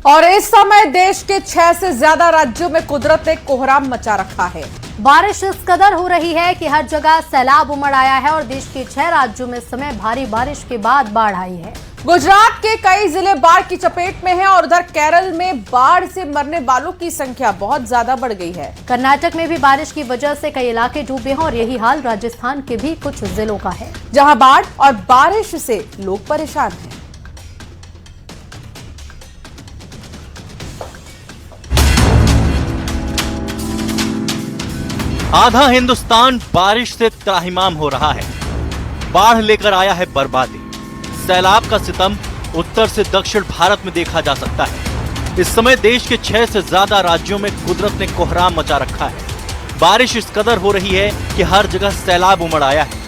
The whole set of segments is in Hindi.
और इस समय देश के 6 से ज्यादा राज्यों में कुदरत ने कोहराम मचा रखा है। बारिश इस कदर हो रही है कि हर जगह सैलाब उमड़ आया है और देश के 6 राज्यों में इस समय भारी बारिश के बाद बाढ़ आई है। गुजरात के कई जिले बाढ़ की चपेट में हैं और उधर केरल में बाढ़ से मरने वालों की संख्या बहुत ज्यादा बढ़ गई है। कर्नाटक में भी बारिश की वजह से कई इलाके डूबे हैं और यही हाल राजस्थान के भी कुछ जिलों का है, जहां बाढ़ और बारिश से लोग परेशान हैं। आधा हिंदुस्तान बारिश से त्राहिमाम हो रहा है। बाढ़ लेकर आया है बर्बादी। सैलाब का सितम उत्तर से दक्षिण भारत में देखा जा सकता है। इस समय देश के 6 से ज्यादा राज्यों में कुदरत ने कोहराम मचा रखा है। बारिश इस कदर हो रही है कि हर जगह सैलाब उमड़ आया है।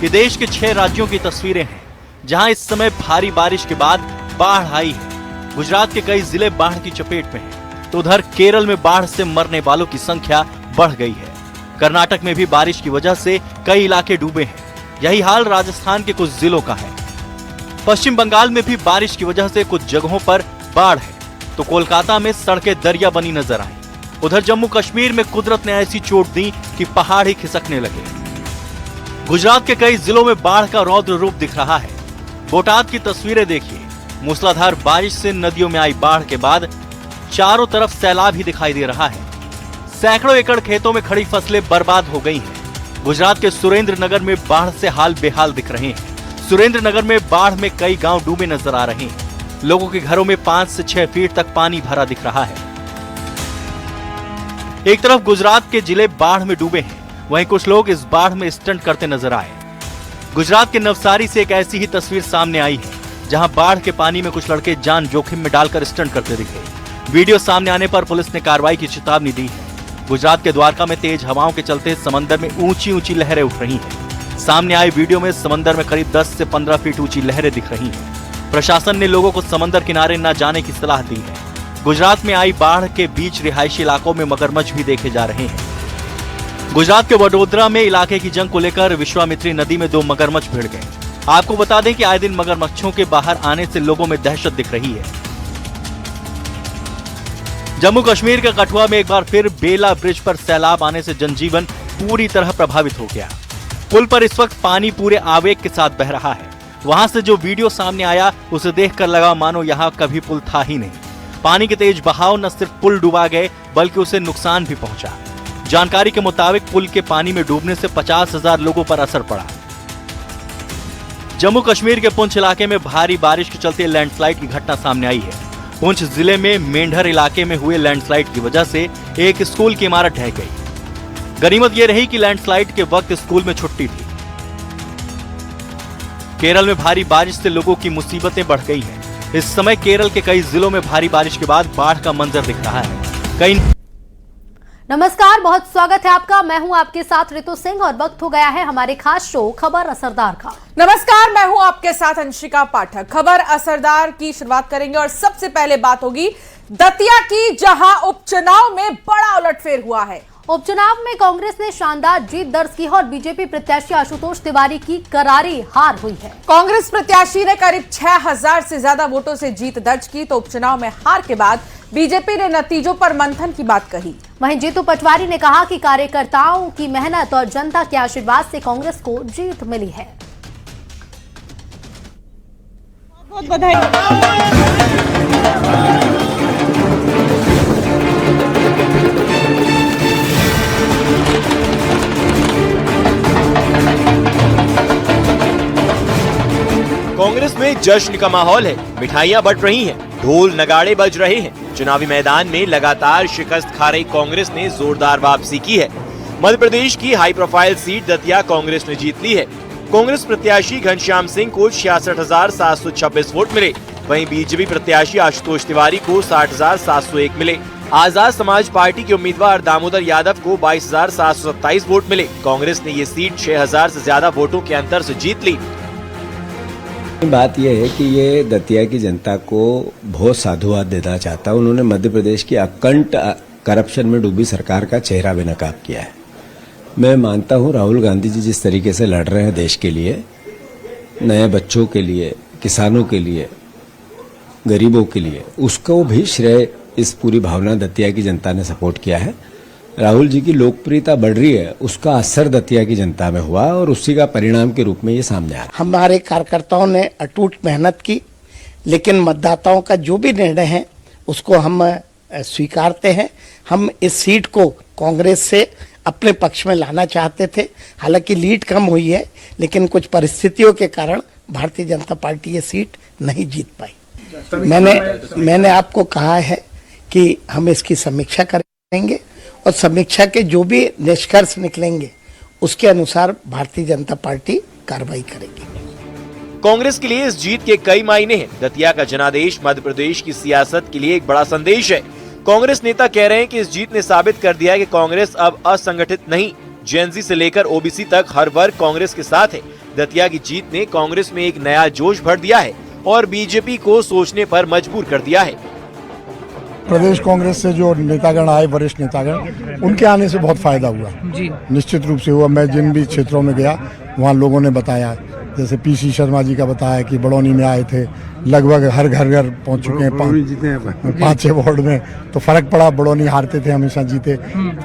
ये देश के 6 राज्यों की तस्वीरें हैं जहां इस समय भारी बारिश के बाद बाढ़ आई है। गुजरात के कई जिले बाढ़ की चपेट में हैं, तो उधर केरल में बाढ़ से मरने वालों की संख्या बढ़ गई है। कर्नाटक में भी बारिश की वजह से कई इलाके डूबे हैं। यही हाल राजस्थान के कुछ जिलों का है। पश्चिम बंगाल में भी बारिश की वजह से कुछ जगहों पर बाढ़ है, तो कोलकाता में सड़कें दरिया बनी नजर आई। उधर जम्मू कश्मीर में कुदरत ने ऐसी चोट दी कि पहाड़ ही खिसकने लगे। गुजरात के कई जिलों में बाढ़ का रौद्र रूप दिख रहा है। बोटाद की तस्वीरें देखिए। मूसलाधार बारिश से नदियों में आई बाढ़ के बाद चारों तरफ सैलाब ही दिखाई दे रहा है। सैकड़ों एकड़ खेतों में खड़ी फसलें बर्बाद हो गई हैं। गुजरात के सुरेंद्र नगर में बाढ़ से हाल बेहाल दिख रहे हैं। सुरेंद्र नगर में बाढ़ में कई गांव डूबे नजर आ रहे हैं। लोगों के घरों में 5 से 6 फीट तक पानी भरा दिख रहा है। एक तरफ गुजरात के जिले बाढ़ में डूबे हैं, वहीं कुछ लोग इस बाढ़ में स्टंट करते नजर आए। गुजरात के नवसारी से एक ऐसी ही तस्वीर सामने आई है, जहां बाढ़ के पानी में कुछ लड़के जान जोखिम में डालकर स्टंट करते दिखे। वीडियो सामने आने पर पुलिस ने कार्रवाई की चेतावनी दी है। गुजरात के द्वारका में तेज हवाओं के चलते समंदर में ऊंची ऊंची लहरें उठ रही हैं। सामने आए वीडियो में समंदर में करीब 10 से 15 फीट ऊंची लहरें दिख रही हैं। प्रशासन ने लोगों को समंदर किनारे न जाने की सलाह दी है। गुजरात में आई बाढ़ के बीच रिहायशी इलाकों में मगरमच्छ भी देखे जा रहे हैं। गुजरात के वडोदरा में इलाके की जंग को लेकर विश्वामित्री नदी में 2 मगरमच्छ भिड़ गए। आपको बता दें कि आए दिन मगरमच्छों के बाहर आने से लोगों में दहशत दिख रही है। जम्मू कश्मीर के कठुआ में एक बार फिर बेला ब्रिज पर सैलाब आने से जनजीवन पूरी तरह प्रभावित हो गया। पुल पर इस वक्त पानी पूरे आवेग के साथ बह रहा है। वहां से जो वीडियो सामने आया उसे देखकर लगा मानो यहां कभी पुल था ही नहीं। पानी के तेज बहाव न सिर्फ पुल डुबा गए बल्कि उसे नुकसान भी पहुंचा। जानकारी के मुताबिक पुल के पानी में डूबने से 50,000 लोगों पर असर पड़ा। जम्मू कश्मीर के पुंछ इलाके में भारी बारिश के चलते लैंडस्लाइड की घटना सामने आई है। पुंछ जिले में मेंढर इलाके में हुए लैंडस्लाइड की वजह से एक स्कूल की इमारत ढह गई। गनीमत यह रही कि लैंडस्लाइड के वक्त स्कूल में छुट्टी थी। केरल में भारी बारिश से लोगों की मुसीबतें बढ़ गई हैं। इस समय केरल के कई जिलों में भारी बारिश के बाद बाढ़ का मंजर दिख रहा है। नमस्कार, बहुत स्वागत है आपका। मैं हूं आपके साथ ऋतु सिंह और वक्त हो गया है हमारे खास शो खबर असरदार का। नमस्कार, मैं हूं आपके साथ अंशिका पाठक। खबर असरदार की शुरुआत करेंगे और सबसे पहले बात होगी दतिया की, जहां उपचुनाव में बड़ा उलटफेर हुआ है। उपचुनाव में कांग्रेस ने शानदार जीत दर्ज की है और बीजेपी प्रत्याशी आशुतोष तिवारी की करारी हार हुई है। कांग्रेस प्रत्याशी ने करीब 6,000 से ज्यादा वोटों से जीत दर्ज की, तो उपचुनाव में हार के बाद बीजेपी ने नतीजों पर मंथन की बात कही। वहीं जीतू पटवारी ने कहा कि कार्यकर्ताओं की मेहनत और जनता के आशीर्वाद से कांग्रेस को जीत मिली है। बहुत बधाई। कांग्रेस में जश्न का माहौल है। मिठाइयां बंट रही हैं, ढोल नगाड़े बज रहे हैं। चुनावी मैदान में लगातार शिकस्त खा रही कांग्रेस ने जोरदार वापसी की है। मध्य प्रदेश की high profile seat Datia Congress ने जीत ली है। कांग्रेस प्रत्याशी घनश्याम सिंह को 66,726 वोट मिले। वहीं बीजेपी प्रत्याशी आशुतोष तिवारी को 60,701 मिले। आजाद समाज पार्टी के उम्मीदवार दामोदर यादव को 22,727 वोट मिले। कांग्रेस ने ये सीट 6,000 से ज्यादा वोटों के अंतर से जीत ली। बात यह है कि ये दतिया की जनता को बहुत साधुवाद देना चाहता है। उन्होंने मध्य प्रदेश की अकंट करप्शन में डूबी सरकार का चेहरा बेनकाब किया है। मैं मानता हूं राहुल गांधी जी जिस तरीके से लड़ रहे हैं देश के लिए, नए बच्चों के लिए, किसानों के लिए, गरीबों के लिए, उसको भी श्रेय इस पूरी भावना दतिया की जनता ने सपोर्ट किया है। राहुल जी की लोकप्रियता बढ़ रही है, उसका असर दतिया की जनता में हुआ और उसी का परिणाम के रूप में ये सामने आ रहा है। हमारे कार्यकर्ताओं ने अटूट मेहनत की, लेकिन मतदाताओं का जो भी निर्णय है उसको हम स्वीकारते हैं। हम इस सीट को कांग्रेस से अपने पक्ष में लाना चाहते थे, हालांकि लीड कम हुई है, लेकिन कुछ परिस्थितियों के कारण भारतीय जनता पार्टी ये सीट नहीं जीत पाई। मैंने आपको कहा है कि हम इसकी समीक्षा करेंगे और समीक्षा के जो भी निष्कर्ष निकलेंगे उसके अनुसार भारतीय जनता पार्टी कार्रवाई करेगी। कांग्रेस के लिए इस जीत के कई मायने हैं। दतिया का जनादेश मध्य प्रदेश की सियासत के लिए एक बड़ा संदेश है। कांग्रेस नेता कह रहे हैं कि इस जीत ने साबित कर दिया है कि कांग्रेस अब असंगठित नहीं, जेएनजी से लेकर ओबीसी तक हर वर्ग कांग्रेस के साथ है। दतिया की जीत ने कांग्रेस में एक नया जोश भर दिया है और बीजेपी को सोचने पर मजबूर कर दिया है। प्रदेश कांग्रेस से जो नेतागण आए, वरिष्ठ नेतागण, उनके आने से बहुत फायदा हुआ जी, निश्चित रूप से हुआ। मैं जिन भी क्षेत्रों में गया वहाँ लोगों ने बताया, जैसे पीसी शर्मा जी का बताया कि बड़ौनी में आए थे, लगभग हर घर पहुंच चुके हैं 5-6 वार्ड में, तो फर्क पड़ा। बड़ौनी हारते थे, हमेशा जीते।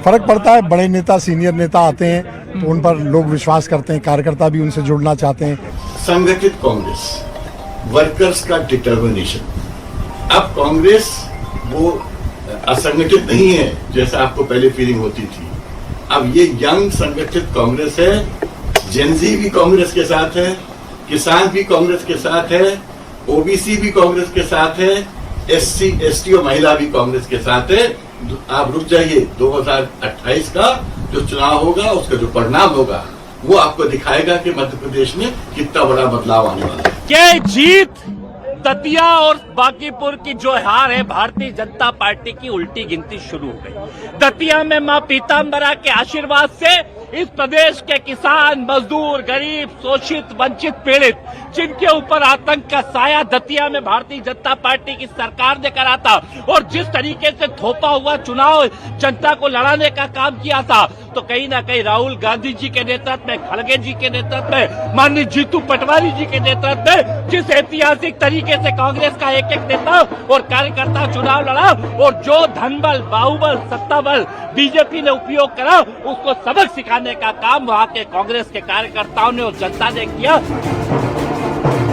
फर्क पड़ता है, बड़े नेता सीनियर नेता आते हैं तो उन पर लोग विश्वास करते हैं, कार्यकर्ता भी उनसे जुड़ना चाहते हैं। संगठित कांग्रेस, वर्कर्स का डिटर्मिनेशन। अब कांग्रेस वो असंगठित नहीं है जैसा आपको पहले फीलिंग होती थी। अब ये यंग संगठित कांग्रेस है। जेनजी भी कांग्रेस के साथ है, किसान भी कांग्रेस के साथ है, ओबीसी भी कांग्रेस के साथ है, एससी एसटी और महिला भी कांग्रेस के साथ है। आप रुक जाइए, 2028 का जो चुनाव होगा उसका जो परिणाम होगा वो आपको दिखाएगा कि मध्य प्रदेश में कितना बड़ा बदलाव आने वाला है। क्या जीत दतिया और बांकीपुर की जो हार है, भारतीय जनता पार्टी की उल्टी गिनती शुरू हो गई। दतिया में मां पीताम्बरा के आशीर्वाद से इस प्रदेश के किसान, मजदूर, गरीब, शोषित, वंचित, पीड़ित, जिनके ऊपर आतंक का साया दतिया में भारतीय जनता पार्टी की सरकार ने करा था और जिस तरीके से थोपा हुआ चुनाव जनता को लड़ाने का काम किया था, तो कहीं ना कहीं राहुल गांधी जी के नेतृत्व में, खड़गे जी के नेतृत्व में, माननीय जीतू पटवारी जी के नेतृत्व में जिस ऐतिहासिक तरीके से कांग्रेस का एक एक नेता और कार्यकर्ता चुनाव लड़ा और जो धनबल, बाहुबल, सत्ताबल बीजेपी ने उपयोग करा, उसको सबक सिखाने का काम वहाँ के कांग्रेस के कार्यकर्ताओं ने और जनता ने किया।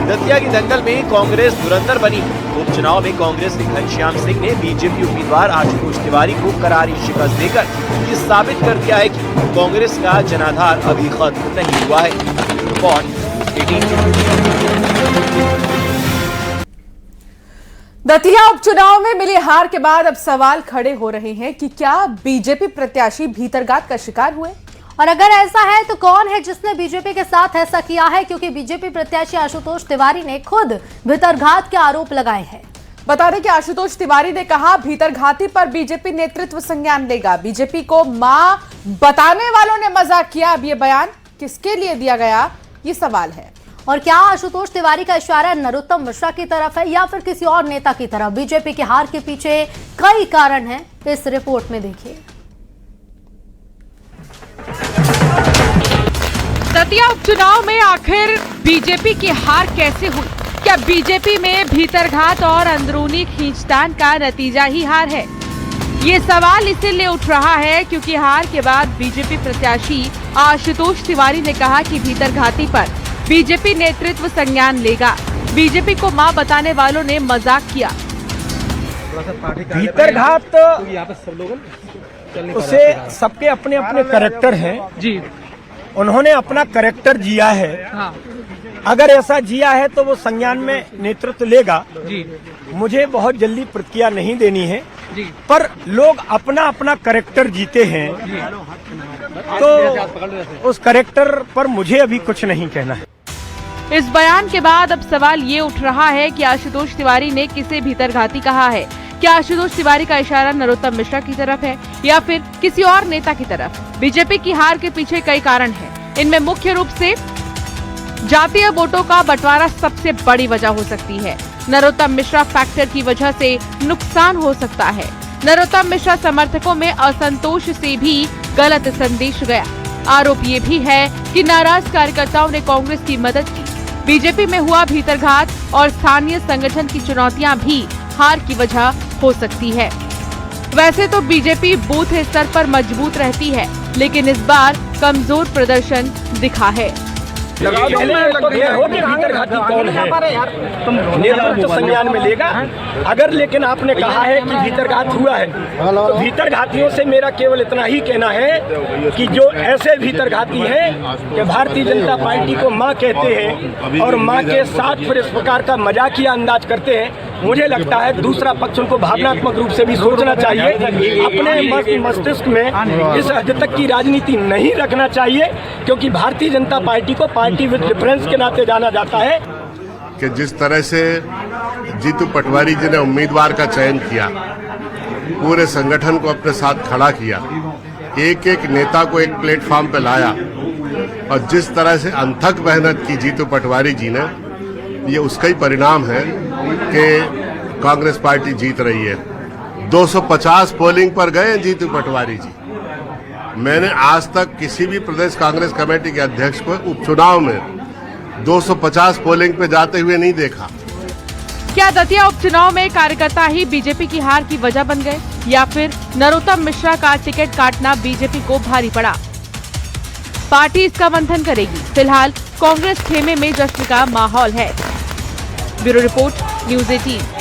दतिया की दंगल में कांग्रेस धुरंधर बनी। उपचुनाव में कांग्रेस के घनश्याम सिंह ने बीजेपी उम्मीदवार आशुतोष तिवारी को करारी शिकस्त देकर ये साबित कर दिया है कि कांग्रेस का जनाधार अभी खत्म नहीं हुआ है। रिपोर्ट 18। दतिया उपचुनाव में मिली हार के बाद अब सवाल खड़े हो रहे हैं कि क्या बीजेपी प्रत्याशी भीतरघात का शिकार हुए, और अगर ऐसा है तो कौन है जिसने बीजेपी के साथ ऐसा किया है, क्योंकि बीजेपी प्रत्याशी आशुतोष तिवारी ने खुद भीतरघात के आरोप लगाए हैं। बता दें कि आशुतोष तिवारी ने कहा भीतरघाती पर बीजेपी नेतृत्व संज्ञान लेगा। बीजेपी को मां बताने वालों ने मजाक किया। अब ये बयान किसके लिए दिया गया, ये सवाल है। और क्या आशुतोष तिवारी का इशारा नरोत्तम मिश्रा की तरफ है या फिर किसी और नेता की तरफ? बीजेपी की हार के पीछे कई कारण हैं, इस रिपोर्ट में देखिए। दतिया उपचुनाव में आखिर बीजेपी की हार कैसे हुई? क्या बीजेपी में भीतरघात और अंदरूनी खींचतान का नतीजा ही हार है? ये सवाल इसीलिए उठ रहा है क्योंकि हार के बाद बीजेपी प्रत्याशी आशुतोष तिवारी ने कहा कि भीतरघाती पर बीजेपी नेतृत्व संज्ञान लेगा। बीजेपी को मां बताने वालों ने मजाक किया। भीतरघात उसे सबके अपने अपने कैरेक्टर हैं जी, उन्होंने अपना कैरेक्टर जिया है। हाँ। अगर ऐसा जिया है तो वो संज्ञान में नेतृत्व लेगा जी। मुझे बहुत जल्दी प्रतिक्रिया नहीं देनी है जी, पर लोग अपना अपना कैरेक्टर जीते हैं जी। तो उस कैरेक्टर पर मुझे अभी कुछ नहीं कहना है। इस बयान के बाद अब सवाल ये उठ रहा है कि आशुतोष तिवारी ने किसे भीतरघाती कहा है। क्या आशुतोष तिवारी का इशारा नरोत्तम मिश्रा की तरफ है या फिर किसी और नेता की तरफ? बीजेपी की हार के पीछे कई कारण हैं। इनमें मुख्य रूप से जातीय वोटों का बंटवारा सबसे बड़ी वजह हो सकती है। नरोत्तम मिश्रा फैक्टर की वजह से नुकसान हो सकता है। नरोत्तम मिश्रा समर्थकों में असंतोष से भी गलत संदेश गया। आरोप ये भी है कि नाराज कार्यकर्ताओं ने कांग्रेस की मदद की। बीजेपी में हुआ भीतरघात और स्थानीय संगठन की चुनौतियां भी हार की वजह हो सकती है। वैसे तो बीजेपी बूथ स्तर पर मजबूत रहती है, लेकिन इस बार कमजोर प्रदर्शन दिखा है। भीतरघाती कौन है नेतृत्व संज्ञान में लेगा। अगर लेकिन आपने कहा है कि भीतरघात हुआ है, तो भीतरघातियों से मेरा केवल इतना ही कहना है कि जो ऐसे भीतरघाती हैं कि भारतीय जनता पार्टी को मां कहते हैं और मां के साथ फिर इस प्रकार का मजाकिया अंदाज करते हैं, मुझे लगता है दूसरा पक्ष उनको भावनात्मक रूप से भी सोचना चाहिए। अपने मस्तिष्क में इस हद तक की राजनीति नहीं रखना चाहिए, क्योंकि भारतीय जनता पार्टी को पार्टी विद डिफरेंस के नाते जाना जाता है। कि जिस तरह से जीतू पटवारी जी ने उम्मीदवार का चयन किया, पूरे संगठन को अपने साथ खड़ा किया, एक एक नेता को एक प्लेटफॉर्म पे लाया और जिस तरह से अनथक मेहनत की जीतू पटवारी जी ने, ये उसका ही परिणाम है कि कांग्रेस पार्टी जीत रही है। 250 पोलिंग पर गए जीतू पटवारी जी। मैंने आज तक किसी भी प्रदेश कांग्रेस कमेटी के अध्यक्ष को उपचुनाव में 250 पोलिंग पे जाते हुए नहीं देखा। क्या दतिया उपचुनाव में कार्यकर्ता ही बीजेपी की हार की वजह बन गए, या फिर नरोत्तम मिश्रा का टिकट काटना बीजेपी को भारी पड़ा? पार्टी इसका मंथन करेगी। फिलहाल कांग्रेस खेमे में जश्न का माहौल है। Bureau report, news 18।